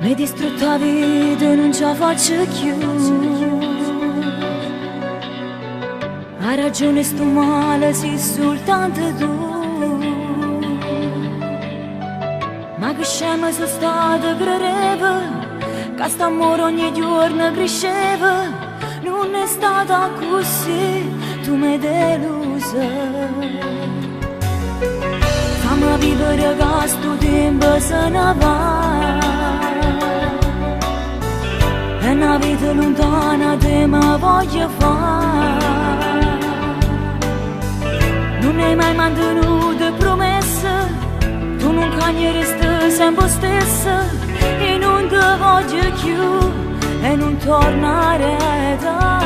Mi distrutto la vita e non ce la faccio più. Ha ragione sto male, sì, soltanto tu. Ma che scema sono stata, credevo che st'amore ogni giorno cresceva. Non è stata così, tu mi hai delusa. Fammi vivere che sto tempo se ne va. E una vita lontana te mi voglio fare. Non hai mai mantenuto promesse, tu non cambieresti sempre stessa. E non ti voglio più e non tornare da.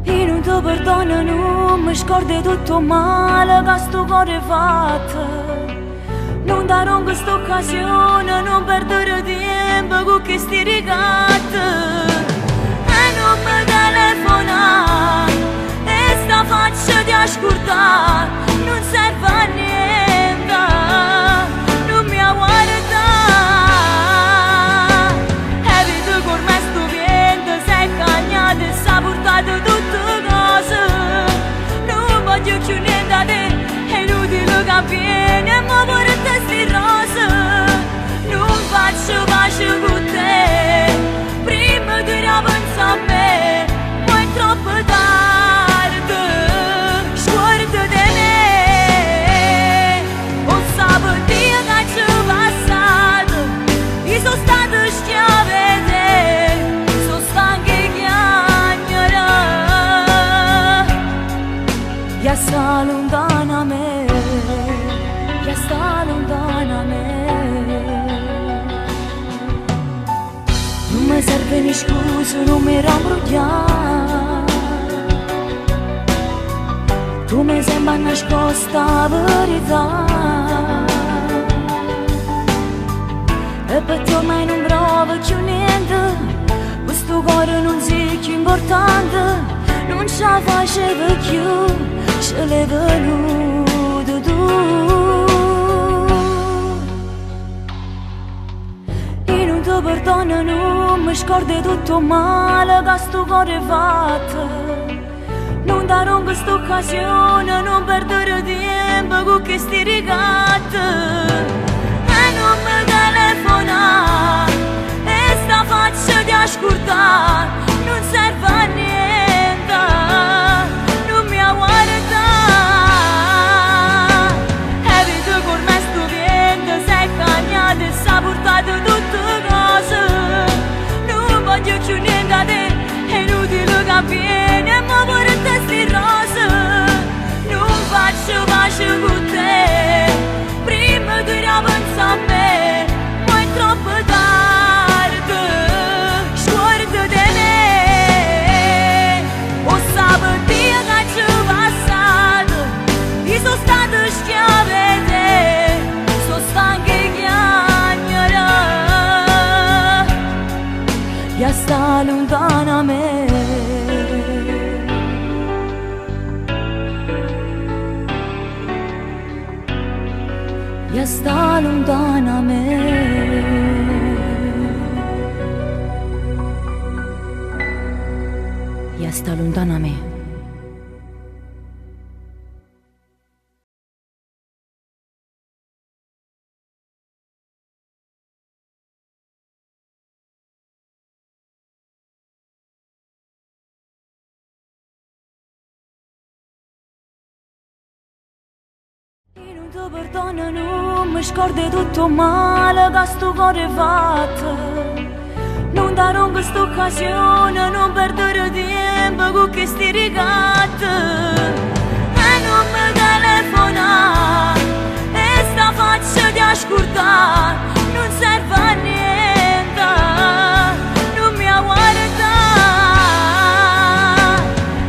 E non ti perdono, non mi scordi tutto male che sto cuore fatto. Non darò questa occasione, non perdere tempo con questi ricatti. E non mi telefonare, e sta faccia di ascoltare, non serve a niente, non mi guarda. E vedo che ormai sto vento sei cagnato e sa portato tutte cose. Non voglio più niente da te, è inutile che viene, ma vorrei sti rose. Non faccio pace con te, prima di pensa a me, ma è troppo tardi, scorda di me. Non sapevo che c'è passato, io sono stata schiava di te, sono stanca di chiagnare. Ya sta lontana a me, ya sta lontana a me. Non mi serve né scuse, non mi rambrugliare. Tu mi sembra nascosta la verità. E per te ormai non provo più niente, questo cuore non sia più importante. Non ce la facevo più, ce l'hai venuto tu. Io non ti perdono, non mi scordi tutto male che sto cuore fatto. Non darò questa occasione, non perdere tempo con questi ricatti. E non mi telefonare, e sta faccia di ascoltare, non serve a niente, non mi guarda. E vedo che ormai sto vento sei cagnato e sa portato tutte cose. Non voglio più niente da te, è inutile che viene, ma vorrei sti rose. Non faccio pace con te, prima di pensa a me, ma è troppo tardi, scorda di me. O sapevo che c'è passato, io sono stata schiava di te, sono stanca di chiagnare. Ya sta lontana a me, ya sta lontana a me. Ya sta lontana a me. Non ti perdono, non mi scordi tutto male che sto cuore fatto. Non darò questa occasione, non perdere tempo con questi ricatti. E non mi telefonare, e sta faccia di ascoltare, non serve a niente, non mi guarda.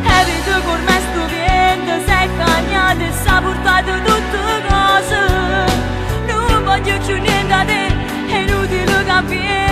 E vedo che ormai sto vento sei cagnato e sa portato tutte cose. Non voglio più niente da te, è inutile che viene.